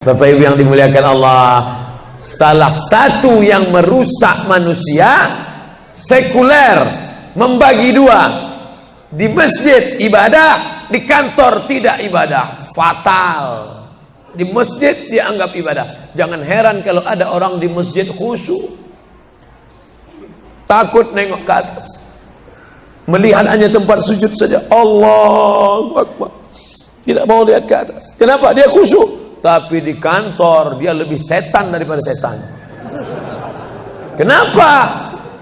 Bapak Ibu yang dimuliakan Allah, salah satu yang merusak manusia sekuler, membagi dua. Di masjid ibadah, di kantor tidak ibadah. Fatal. Di masjid dianggap ibadah. Jangan heran kalau ada orang di masjid khusyuk, takut nengok ke atas, melihat hanya tempat sujud saja. Allahu Akbar, tidak mau lihat ke atas. Kenapa? Dia khusyuk. Tapi di kantor dia lebih setan daripada setan. Kenapa?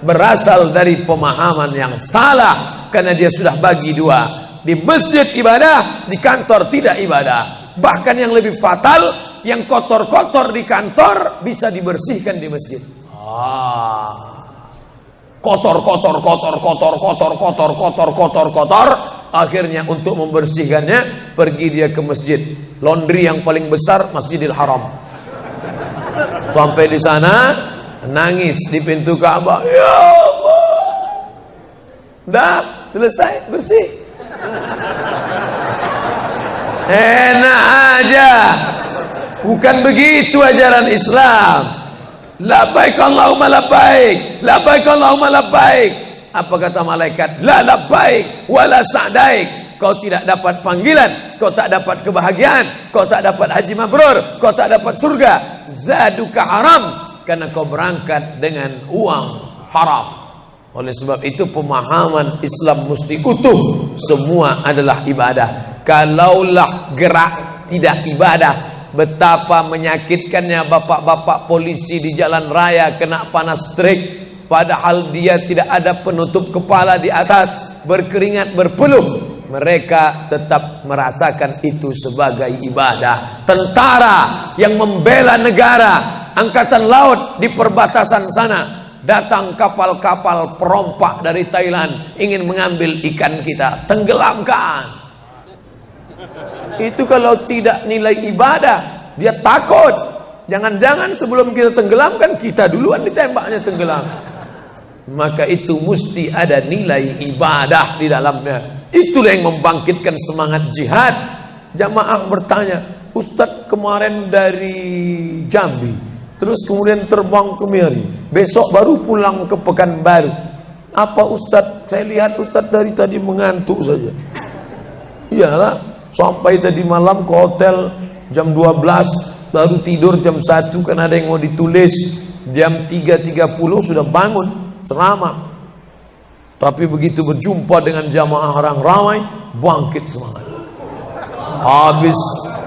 Berasal dari pemahaman yang salah, karena dia sudah bagi dua. Di masjid ibadah, di kantor tidak ibadah. Bahkan yang lebih fatal, yang kotor-kotor di kantor bisa dibersihkan di masjid. Kotor. Akhirnya untuk membersihkannya pergi dia ke masjid. Laundry yang paling besar Masjidil Haram. Sampai di sana nangis di pintu Ka'bah. Ya Allah, dah selesai bersih. Enak aja. Bukan begitu ajaran Islam. Labbaik Allahumma labbaik, labbaik Allahumma labbaik. Apa kata malaikat? La labbaik wala sa'daik. Kau tidak dapat panggilan, kau tak dapat kebahagiaan, kau tak dapat haji mabrur, kau tak dapat surga. Zaduka haram, karena kau berangkat dengan uang haram. Oleh sebab itu pemahaman Islam mesti utuh. Semua adalah ibadah. Kalaulah gerak tidak ibadah, betapa menyakitkannya bapak-bapak polisi di jalan raya kena panas terik, padahal dia tidak ada penutup kepala di atas, berkeringat berpeluh. Mereka tetap merasakan itu sebagai ibadah. Tentara yang membela negara, angkatan laut di perbatasan sana, datang kapal-kapal perompak dari Thailand ingin mengambil ikan kita, tenggelamkan. Itu kalau tidak nilai ibadah, dia takut. Jangan-jangan sebelum kita tenggelamkan, kita duluan ditembaknya tenggelam. Maka itu mesti ada nilai ibadah di dalamnya. Itulah yang membangkitkan semangat jihad. Jamaah bertanya, Ustadz kemarin dari Jambi, terus kemudian terbang ke Miri, besok baru pulang ke Pekanbaru. Apa Ustadz? Saya lihat Ustadz dari tadi mengantuk saja. Iyalah, sampai tadi malam ke hotel jam 12, baru tidur jam 1 karena ada yang mau ditulis. Jam 3.30 sudah bangun ceramah. Tapi begitu berjumpa dengan jamaah orang ramai, bangkit semangat.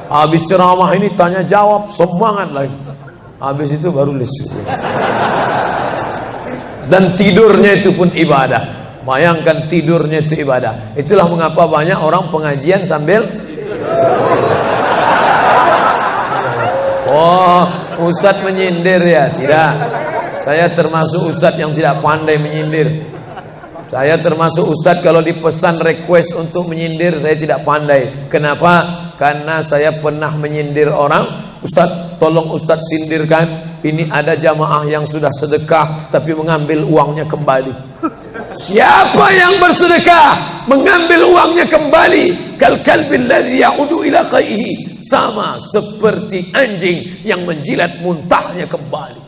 Habis ceramah ini tanya jawab, semangat lagi. Habis itu baru lesu. Dan tidurnya itu pun ibadah. Bayangkan tidurnya itu ibadah. Itulah mengapa banyak orang pengajian sambil oh, Ustadz menyindir ya? Tidak. Saya termasuk Ustadz yang tidak pandai menyindir. Saya termasuk Ustadz kalau dipesan request untuk menyindir, saya tidak pandai. Kenapa? Karena saya pernah menyindir orang. Ustadz, tolong Ustadz sindirkan. Ini ada jamaah yang sudah sedekah tapi mengambil uangnya kembali. Siapa yang bersedekah mengambil uangnya kembali? Kal kalbil ladzi ya'udu ila qaihi. Sama seperti anjing yang menjilat muntahnya kembali.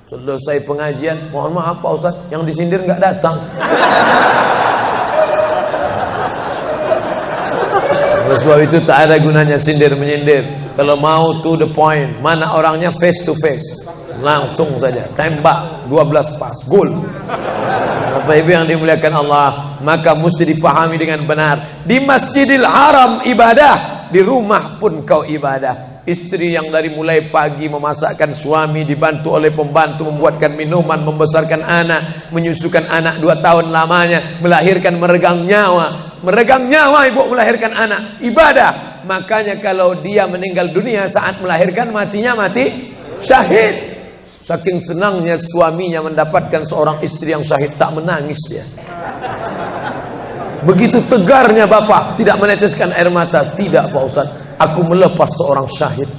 Selesai pengajian, mohon maaf Pak Ustaz, yang disindir nggak datang. Oleh sebab itu tak ada gunanya sindir menyindir. Kalau mau to the point, mana orangnya face to face, langsung saja tembak 12 pas, gol. Bapak Ibu yang dimuliakan Allah, maka mesti dipahami dengan benar. Di Masjidil Haram ibadah, di rumah pun kau ibadah. Istri yang dari mulai pagi memasakkan suami, dibantu oleh pembantu membuatkan minuman, membesarkan anak, menyusukan anak 2 tahun lamanya, melahirkan, meregang nyawa ibu melahirkan anak, ibadah. Makanya kalau dia meninggal dunia saat melahirkan, matinya mati syahid. Saking senangnya suaminya mendapatkan seorang istri yang syahid, tak menangis dia. Begitu tegarnya bapak, tidak meneteskan air mata. Tidak Pak Ustaz, aku melepas seorang syahid,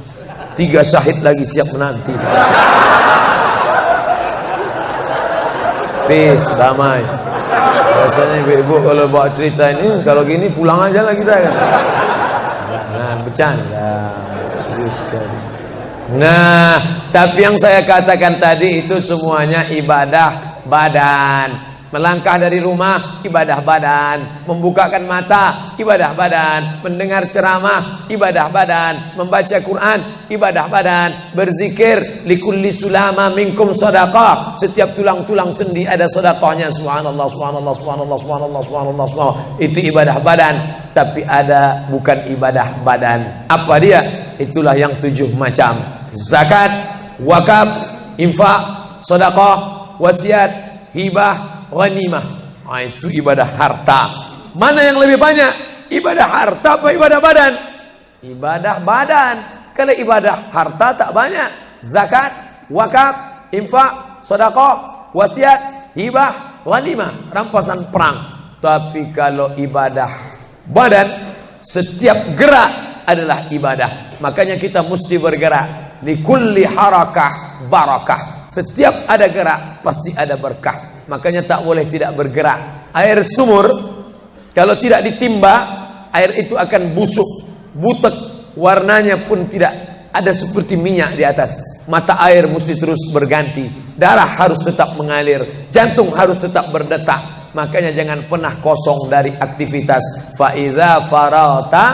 3 syahid lagi siap menanti. Peace, damai. Biasanya ibu-ibu kalau bawa cerita ini, kalau gini pulang aja lah kita kan. Nah, bercanda, serius sekali. Nah, tapi yang saya katakan tadi itu semuanya ibadah badan. Melangkah dari rumah, ibadah badan. Membukakan mata, ibadah badan. Mendengar ceramah, ibadah badan. Membaca Quran, ibadah badan. Berzikir, likulli sulama minkum sadaqah. Setiap tulang-tulang sendi ada sedekahnya. Subhanallah, subhanallah, subhanallah, subhanallah, subhanallah, subhanallah. Itu ibadah badan. Tapi ada bukan ibadah badan. Apa dia? Itulah yang 7 macam. Zakat, wakaf, infak, sedekah, wasiat, hibah, ghanimah. Itu ibadah harta. Mana yang lebih banyak? Ibadah harta apa ibadah badan? Ibadah badan. Kalau ibadah harta tak banyak. Zakat, wakaf, infak, sedekah, wasiat, hibah, ghanimah, rampasan perang. Tapi kalau ibadah badan, setiap gerak adalah ibadah. Makanya kita mesti bergerak. Likulli harakah barakah. Setiap ada gerak pasti ada berkah. Makanya tak boleh tidak bergerak. Air sumur kalau tidak ditimba, air itu akan busuk, butek, warnanya pun tidak ada seperti minyak di atas. Mata air mesti terus berganti. Darah harus tetap mengalir, jantung harus tetap berdetak. Makanya jangan pernah kosong dari aktivitas. Fa idza farata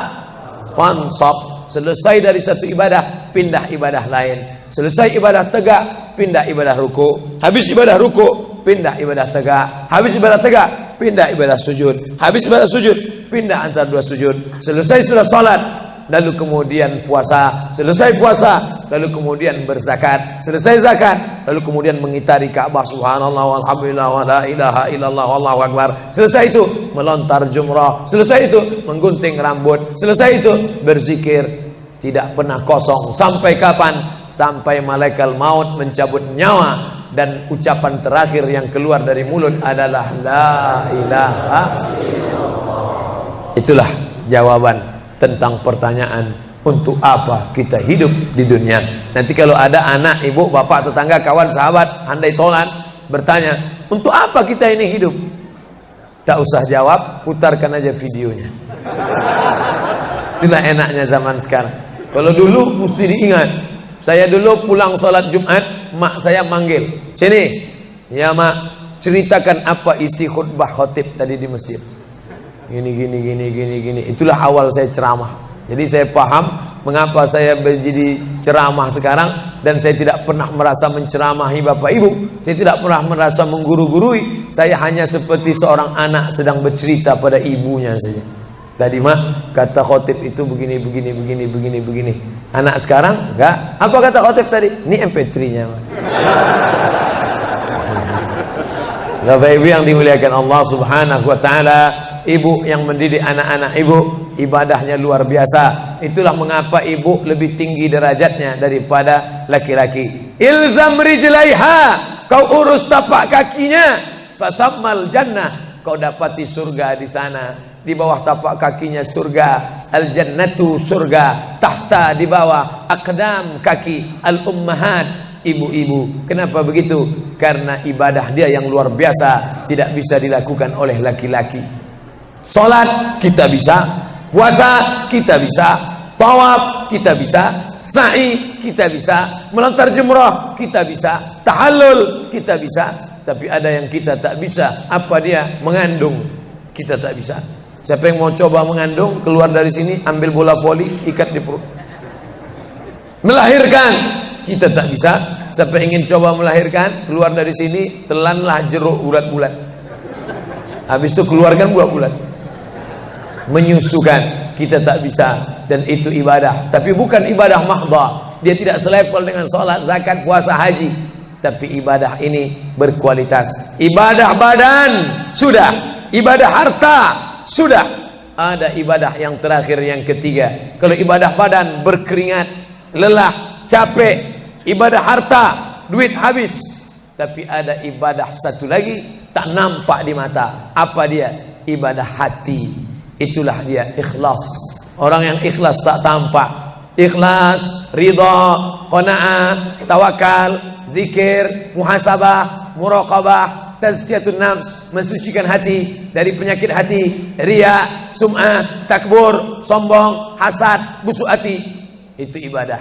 fansab. Selesai dari satu ibadah, pindah ibadah lain. Selesai ibadah tegak, pindah ibadah ruku. Habis ibadah ruku, pindah ibadah tegak. Habis ibadah tegak, pindah ibadah sujud. Habis ibadah sujud, pindah antara 2 sujud. Selesai sudah salat, lalu kemudian puasa. Selesai puasa, lalu kemudian berzakat. Selesai zakat, lalu kemudian mengitari Ka'bah. Subhanallah walhamdulillah wa la ilaha illallah wallahu akbar. Selesai itu melontar jumrah. Selesai itu menggunting rambut. Selesai itu berzikir. Tidak pernah kosong. Sampai kapan? Sampai malaikat maut mencabut nyawa dan ucapan terakhir yang keluar dari mulut adalah la ilaha illallah. Itulah jawaban tentang pertanyaan untuk apa kita hidup di dunia. Nanti kalau ada anak, ibu, bapak, tetangga, kawan, sahabat, andai tolan bertanya, untuk apa kita ini hidup? Tak usah jawab, putarkan aja videonya. Itulah enaknya zaman sekarang. Kalau dulu mesti diingat. Saya dulu pulang sholat Jumat, mak saya manggil, sini, ya mak, ceritakan apa isi khutbah khotib tadi di masjid. Gini. Itulah awal saya ceramah. Jadi saya paham mengapa saya menjadi ceramah sekarang. Dan saya tidak pernah merasa menceramahi bapak ibu. Saya tidak pernah merasa mengguru-gurui. Saya hanya seperti seorang anak sedang bercerita pada ibunya saja. Tadi mak, kata khotib itu begini. Anak sekarang enggak. Apa kata khotib tadi? Ini MP3-nya mak. Bapak ibu yang dimuliakan Allah subhanahu wa ta'ala, ibu yang mendidik anak-anak ibu, ibadahnya luar biasa. Itulah mengapa ibu lebih tinggi derajatnya daripada laki-laki. Ilzam rijlaiha, kau urus tapak kakinya, fatammal jannah, kau dapati surga di sana. Di bawah tapak kakinya surga, al jannatu surga, tahta di bawah aqdam kaki al ummahat, ibu-ibu. Kenapa begitu? Karena ibadah dia yang luar biasa, tidak bisa dilakukan oleh laki-laki. Salat kita bisa, puasa kita bisa, tawaf kita bisa, sa'i kita bisa, melontar jumrah kita bisa, tahallul kita bisa. Tapi ada yang kita tak bisa. Apa dia? Mengandung kita tak bisa. Siapa yang mau coba mengandung, keluar dari sini, ambil bola voli, ikat di perut. Melahirkan kita tak bisa. Siapa yang ingin coba melahirkan, keluar dari sini, telanlah jeruk bulat-bulat. Habis itu keluarkan bulat-bulat. Menyusukan kita tak bisa. Dan itu ibadah, tapi bukan ibadah mahdhah. Dia tidak selevel dengan sholat, zakat, puasa, haji. Tapi ibadah ini berkualitas. Ibadah badan sudah, ibadah harta sudah. Ada ibadah yang terakhir, yang ketiga. Kalau ibadah badan berkeringat, lelah, capek. Ibadah harta, duit habis. Tapi ada ibadah satu lagi, tak nampak di mata. Apa dia? Ibadah hati. Itulah dia ikhlas. Orang yang ikhlas tak tampak. Ikhlas, ridha, qanaah, tawakal, zikir, muhasabah, muraqabah, tazkiyatun nafs, mensucikan hati dari penyakit hati, riya, sum'ah, takbur, sombong, hasad, busuk hati. Itu ibadah.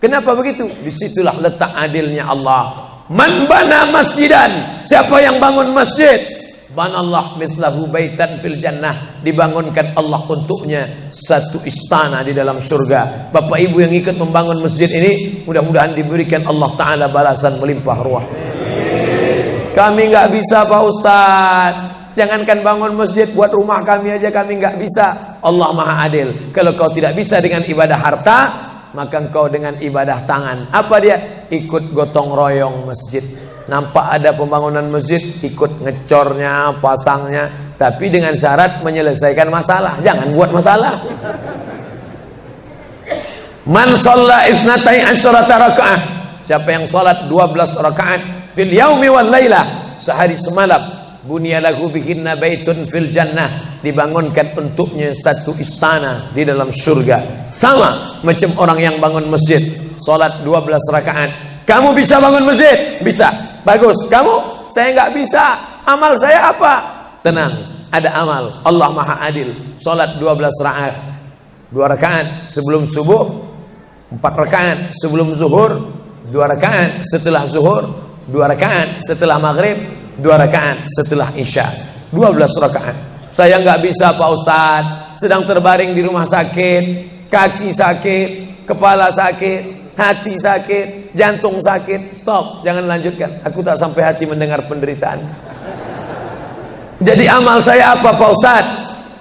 Kenapa begitu? Disitulah letak adilnya Allah. Man bana masjidan, siapa yang bangun masjid, banallah mislahu baitan fil jannah, dibangunkan Allah untuknya satu istana di dalam surga. Bapak ibu yang ikut membangun masjid ini, mudah-mudahan diberikan Allah Ta'ala balasan melimpah ruah. Kami nggak bisa Pak Ustaz, jangankan bangun masjid, buat rumah kami aja kami nggak bisa. Allah Maha Adil. Kalau kau tidak bisa dengan ibadah harta, maka engkau dengan ibadah tangan. Apa dia? Ikut gotong royong masjid. Nampak ada pembangunan masjid, ikut ngecornya, pasangnya, tapi dengan syarat menyelesaikan masalah. Jangan buat masalah. Man shalla isnatai asyarata rakaah, siapa yang salat 12 rakaat fil yaumi wal laila, sehari semalam, bunyalahu bihinna baitun fil jannah, dibangunkan untuknya satu istana di dalam surga. Sama macam orang yang bangun masjid, salat 12 rakaat. Kamu bisa bangun masjid? Bisa. Bagus. Kamu? Saya nggak bisa. Amal saya apa? Tenang, ada amal. Allah Maha Adil. Salat 12 rakaat. 2 rakaat sebelum subuh, 4 rakaat sebelum zuhur, 2 rakaat setelah zuhur, 2 rakaat setelah maghrib, 2 rakaat setelah isya. 12 rakaat. Saya nggak bisa Pak Ustaz, sedang terbaring di rumah sakit, kaki sakit, kepala sakit, hati sakit, jantung sakit. Stop, jangan lanjutkan. Aku tak sampai hati mendengar penderitaan. Jadi amal saya apa Pak Ustaz?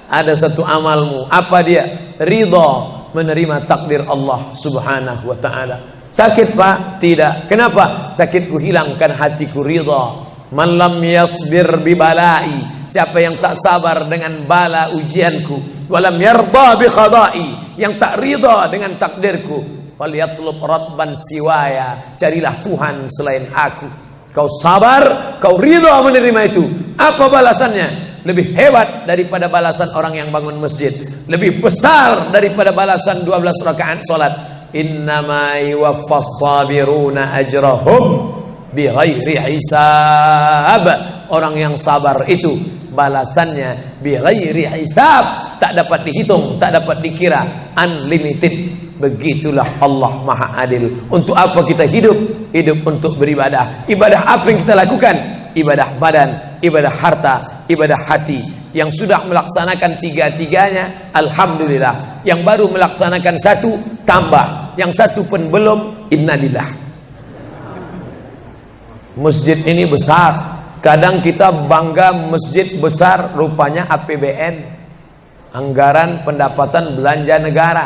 Ada satu amalmu. Apa dia? Ridha, menerima takdir Allah Subhanahu wa ta'ala. Sakit Pak? Tidak. Kenapa? Sakitku hilangkan hatiku ridha. Man lam yasbir bi balai, siapa yang tak sabar dengan bala ujianku, walam yarda bi qada'i, yang tak ridha dengan takdirku, falyatlub radban siwaya, carilah Tuhan selain aku. Kau sabar, kau ridha menerima itu. Apa balasannya? Lebih hebat daripada balasan orang yang bangun masjid, lebih besar daripada balasan 12 rakaat salat. Innama yuwaffas sabiruna ajrahum bighairi hisab. Orang yang sabar itu balasannya bighairi hisab, tak dapat dihitung, tak dapat dikira, unlimited. Begitulah Allah Maha Adil. Untuk apa kita hidup? Hidup untuk beribadah. Ibadah apa yang kita lakukan? Ibadah badan, ibadah harta, ibadah hati. Yang sudah melaksanakan tiga-tiganya, alhamdulillah. Yang baru melaksanakan satu, tambah. Yang satu pun belum, innalillah. Masjid ini besar. Kadang kita bangga masjid besar, rupanya APBN, anggaran pendapatan belanja negara.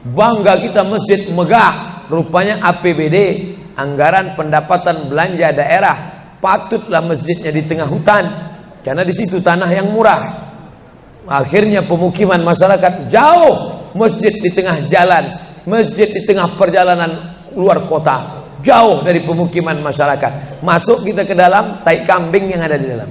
Bangga kita masjid megah, rupanya APBD, anggaran pendapatan belanja daerah. Patutlah masjidnya di tengah hutan, karena di situ tanah yang murah. Akhirnya pemukiman masyarakat jauh, masjid di tengah jalan, masjid di tengah perjalanan luar kota, jauh dari pemukiman masyarakat. Masuk kita ke dalam, tai kambing yang ada di dalam.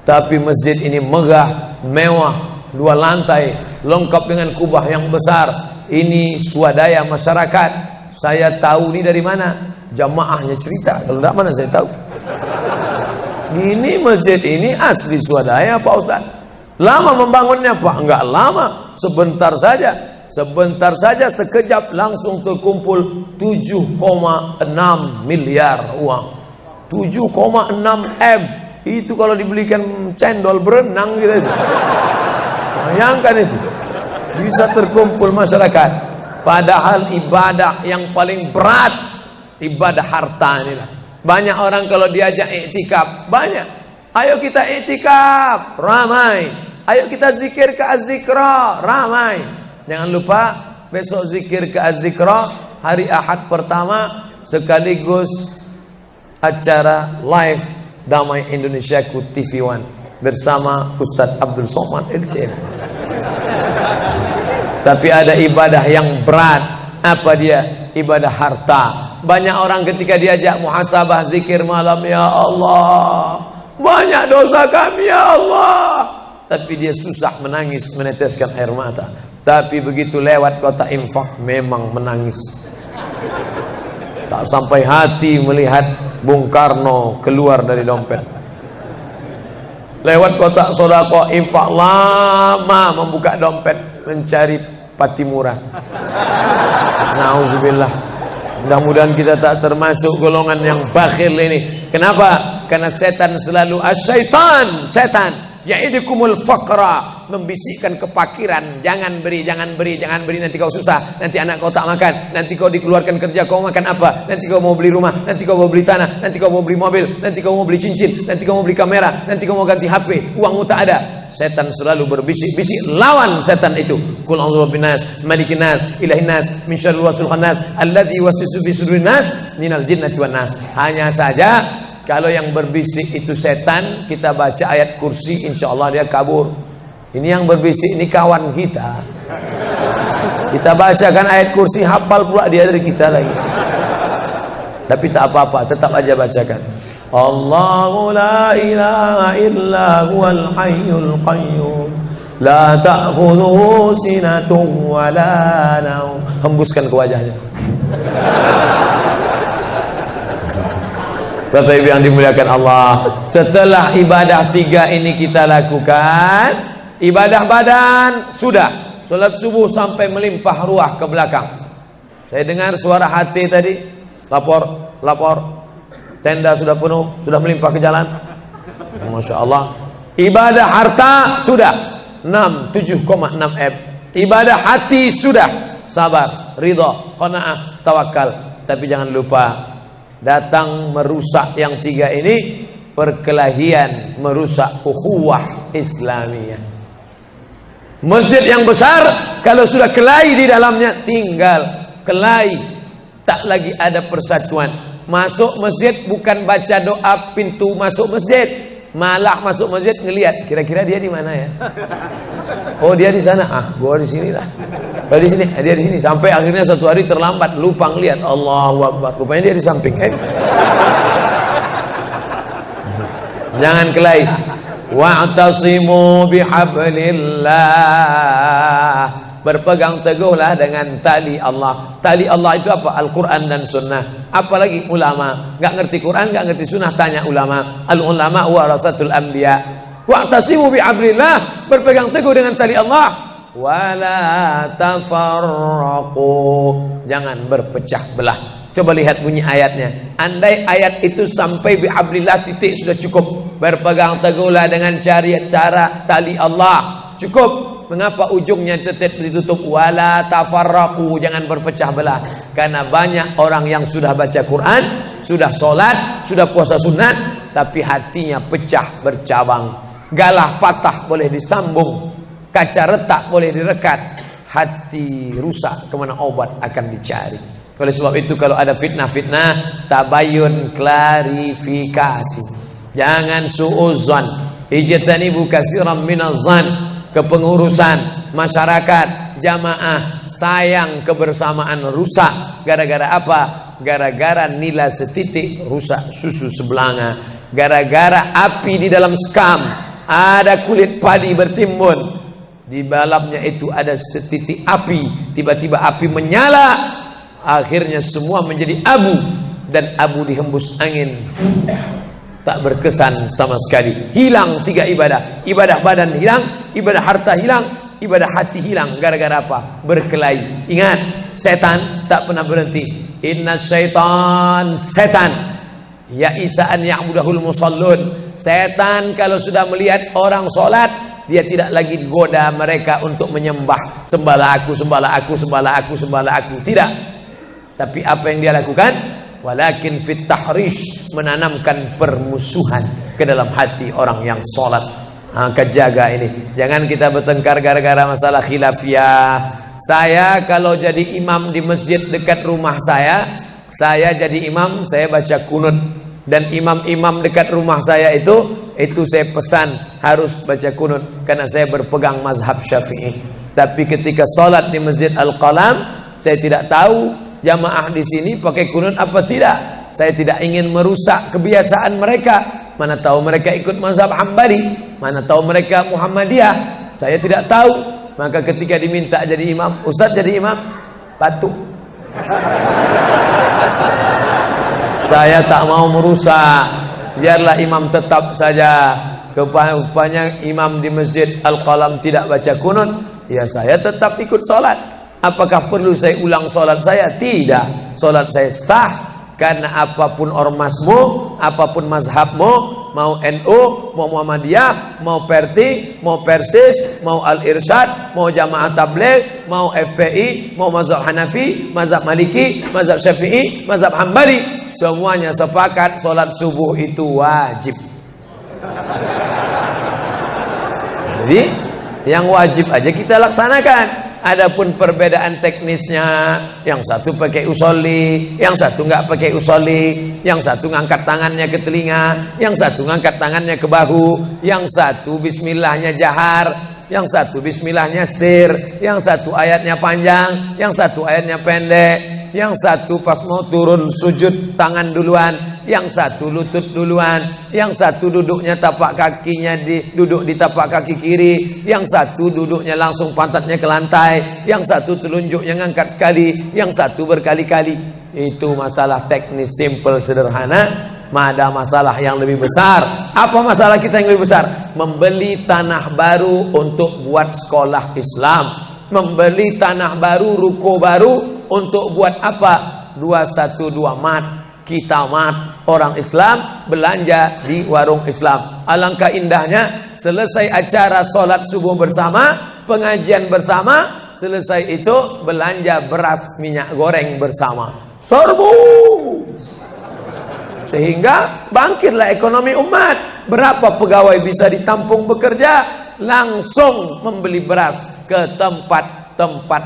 Tapi masjid ini megah, mewah, 2 lantai, lengkap dengan kubah yang besar. Ini swadaya masyarakat. Saya tahu ini dari mana? Jamaahnya cerita. Kalau tidak, mana saya tahu. Ini masjid ini asli swadaya Pak Ustaz. Lama membangunnya Pak? Enggak lama, sebentar saja. Sebentar saja, sekejap langsung terkumpul 7,6 miliar uang. 7,6 M. Itu kalau dibelikan cendol berenang gitu. Bayangkan itu. Bisa terkumpul masyarakat. Padahal ibadah yang paling berat, ibadah harta inilah. Banyak orang kalau diajak iktikaf, banyak. Ayo kita iktikaf, ramai. Ayo kita zikir ke Az-Zikra, ramai. Jangan lupa besok zikir ke Az-Zikra, hari Ahad pertama, sekaligus acara live Damai Indonesiaku TV One bersama Ustadz Abdul Somad LCM. Tapi ada ibadah yang berat. Apa dia? Ibadah harta. Banyak orang ketika diajak muhasabah zikir malam, ya Allah, banyak dosa kami ya Allah, tapi dia susah menangis, meneteskan air mata. Tapi begitu lewat kota infak, memang menangis. Tak sampai hati melihat Bung Karno keluar dari dompet. Lewat kotak sodako infak, lama membuka dompet mencari Patimura. Nauzubillah. Mudah-mudahan kita tak termasuk golongan yang bakhil ini. Kenapa? Karena setan selalu setan ya'idukumul faqra, membisikkan kepakiran. Jangan beri, nanti kau susah, nanti anak kau tak makan, nanti kau dikeluarkan kerja, kau makan apa, nanti kau mau beli rumah, nanti kau mau beli tanah, nanti kau mau beli mobil, nanti kau mau beli cincin, nanti kau mau beli kamera, nanti kau mau ganti HP, uangmu tak ada. Setan selalu berbisik-bisik. Lawan setan itu. Qul a'udzu binnas, malikin nas, ilahin nas, min syarril waswasil khannas, alladzi yuwaswisu fi sudurin nas, minal jinnati wan nas. Hanya saja kalau yang berbisik itu setan, kita baca ayat kursi, insya Allah dia kabur. Ini yang berbisik ini kawan kita. Kita bacakan ayat kursi, hafal pula dia dari kita lagi. Tapi tak apa-apa, tetap aja bacakan. Allahu la ilaha illa huwal hayyul qayyum, la ta'khudhuhu sinatun wa la naum. Hembuskan ke wajahnya. Bapak Ibu yang dimuliakan Allah, setelah ibadah 3 ini kita lakukan, ibadah badan sudah, sholat subuh sampai melimpah ruah ke belakang. Saya dengar suara hati tadi, lapor, tenda sudah penuh, sudah melimpah ke jalan. Masya Allah. Ibadah harta sudah 7,6 M. Ibadah hati sudah, sabar, ridha, qanaah, tawakal. Tapi jangan lupa, datang merusak yang 3 ini, perkelahian, merusak ukhuwah Islamiyah. Masjid yang besar kalau sudah kelahi di dalamnya, tinggal kelahi, tak lagi ada persatuan. Masuk masjid bukan baca doa pintu masuk masjid, malah masuk masjid ngelihat kira-kira dia di mana ya. Oh dia di sana, gua di sini lah. Oh di sini, dia di sini. Sampai akhirnya suatu hari terlambat, lupa ngelihat. Allahu Akbar, rupanya dia di samping. Jangan kelahi. Wa'tasimu bihablillah, berpegang teguhlah dengan tali Allah. Tali Allah itu apa? Al-Quran dan Sunnah. Apalagi ulama, nggak ngerti Quran, nggak ngerti Sunnah, tanya ulama. Al-ulama warasatul anbiya. Wa'tasimu bihablillah, berpegang teguh dengan tali Allah. Wala tafarraqu, jangan berpecah belah. Coba lihat bunyi ayatnya. Andai ayat itu sampai bihablillah titik sudah cukup. Berpegang teguhlah dengan cara tali Allah, cukup. Mengapa ujungnya tetap ditutup? Wala tafarraqu, jangan berpecah belah. Karena banyak orang yang sudah baca Quran, sudah sholat, sudah puasa sunat, tapi hatinya pecah bercabang. Galah patah boleh disambung, kaca retak boleh direkat, hati rusak kemana obat akan dicari. Oleh sebab itu kalau ada fitnah-fitnah, tabayun, klarifikasi. Jangan su'uzan. Ijtanibu katsiran minaz-zan. Kepengurusan masyarakat, jamaah, sayang kebersamaan rusak. Gara-gara apa? Gara-gara nila setitik rusak susu sebelanga. Gara-gara api di dalam sekam, ada kulit padi bertimbun, di dalamnya itu ada setitik api, tiba-tiba api menyala, akhirnya semua menjadi abu, dan abu dihembus angin, tak berkesan sama sekali. Hilang 3 ibadah. Ibadah badan hilang, ibadah harta hilang, ibadah hati hilang. Gara-gara apa? Berkelahi. Ingat, setan tak pernah berhenti. Inna syaitan, setan ya'isa an ya'budahul musallun. Setan kalau sudah melihat orang sholat, dia tidak lagi goda mereka untuk menyembah, sembahlah aku, sembahlah aku, sembahlah aku, sembahlah aku. Tidak. Tapi apa yang dia lakukan? Walakin fit tahrish, menanamkan permusuhan ke dalam hati orang yang sholat. Kejaga ini. Jangan kita bertengkar gara-gara masalah khilafiyah. Saya kalau jadi imam di masjid dekat rumah saya jadi imam, saya baca kunut. Dan imam-imam dekat rumah saya itu saya pesan harus baca kunut, karena saya berpegang mazhab Syafi'i. Tapi ketika sholat di Masjid Al-Qalam, saya tidak tahu jamaah di sini pakai kunut apa tidak. Saya tidak ingin merusak kebiasaan mereka. Mana tahu mereka ikut mazhab Hambali, mana tahu mereka Muhammadiyah, saya tidak tahu. Maka ketika diminta jadi imam, Ustaz jadi imam, batuk. Saya tak mau merusak, biarlah imam tetap saja. Rupanya imam di Masjid Al-Qalam tidak baca kunut, ya saya tetap ikut sholat. Apakah perlu saya ulang sholat saya? Tidak. Sholat saya sah. Karena apapun ormasmu, apapun mazhabmu, mau NU, mau Muhammadiyah, mau Perti, mau Persis, mau Al-Irsyad, mau Jamaah Tabligh, mau FPI, mau mazhab Hanafi, mazhab Maliki, mazhab Syafi'i, mazhab Hambali, semuanya sepakat sholat subuh itu wajib. Jadi yang wajib aja kita laksanakan. Adapun perbedaan teknisnya, yang satu pakai usolli, yang satu nggak pakai usolli, yang satu ngangkat tangannya ke telinga, yang satu ngangkat tangannya ke bahu, yang satu bismillahnya jahar, yang satu bismillahnya sir, yang satu ayatnya panjang, yang satu ayatnya pendek, yang satu pas mau turun sujud tangan duluan, yang satu lutut duluan, yang satu duduknya tapak kakinya duduk di tapak kaki kiri, yang satu duduknya langsung pantatnya ke lantai, yang satu telunjuknya ngangkat sekali, yang satu berkali-kali. Itu masalah teknis simple sederhana. Ada masalah yang lebih besar. Apa masalah kita yang lebih besar? Membeli tanah baru untuk buat sekolah Islam, membeli tanah baru, ruko baru untuk buat apa? 212 mat. Kita mat, orang Islam belanja di warung Islam. Alangkah indahnya selesai acara sholat subuh bersama, pengajian bersama, selesai itu belanja beras minyak goreng bersama. Serbu. Sehingga bangkitlah ekonomi umat. Berapa pegawai bisa ditampung bekerja? Langsung membeli beras ke tempat-tempat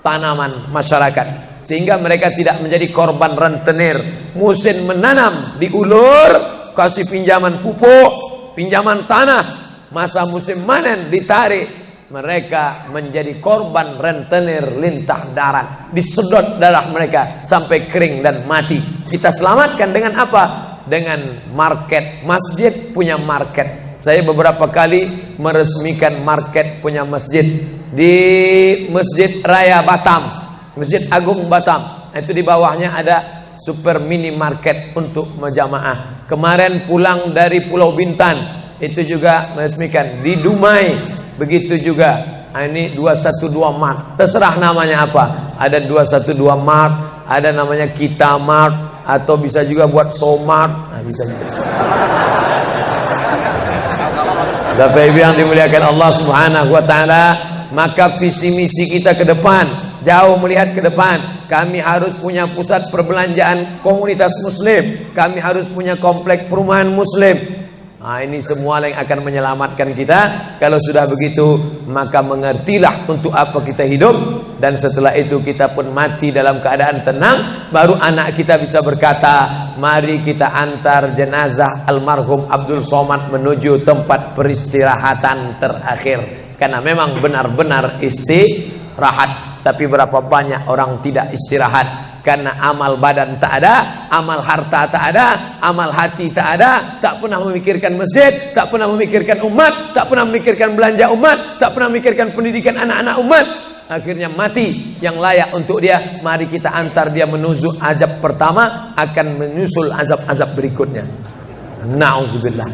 tanaman masyarakat. Sehingga mereka tidak menjadi korban rentenir. Musim menanam diulur, kasih pinjaman pupuk, pinjaman tanah. Masa musim panen ditarik. Mereka menjadi korban rentenir lintah darat. Disedot darah mereka sampai kering dan mati. Kita selamatkan dengan apa? Dengan market. Masjid punya market. Saya beberapa kali meresmikan market punya masjid di Masjid Raya Batam, Masjid Agung Batam. Itu di bawahnya ada super mini market untuk menjamaah. Kemarin pulang dari Pulau Bintan, itu juga meresmikan di Dumai. Begitu juga. Ini 212 Mart. Terserah namanya apa. Ada 212 Mart, ada namanya Kita Mart, atau bisa juga buat Somart. Nah, bisa juga. Bapak Ibu yang dimuliakan Allah Subhanahu wa taala, maka visi misi kita ke depan, jauh melihat ke depan. Kami harus punya pusat perbelanjaan komunitas muslim. Kami harus punya komplek perumahan muslim. Nah, ini semua yang akan menyelamatkan kita. Kalau sudah begitu, maka mengertilah untuk apa kita hidup. Dan setelah itu kita pun mati dalam keadaan tenang. Baru anak kita bisa berkata, mari kita antar jenazah almarhum Abdul Somad menuju tempat peristirahatan terakhir. Karena memang benar-benar istirahat. Tapi berapa banyak orang tidak istirahat. Karena amal badan tak ada, amal harta tak ada, amal hati tak ada, tak pernah memikirkan masjid, tak pernah memikirkan umat, tak pernah memikirkan belanja umat, tak pernah memikirkan pendidikan anak-anak umat. Akhirnya mati yang layak untuk dia. Mari kita antar dia menuju azab pertama, akan menyusul azab-azab berikutnya. Na'udzubillah.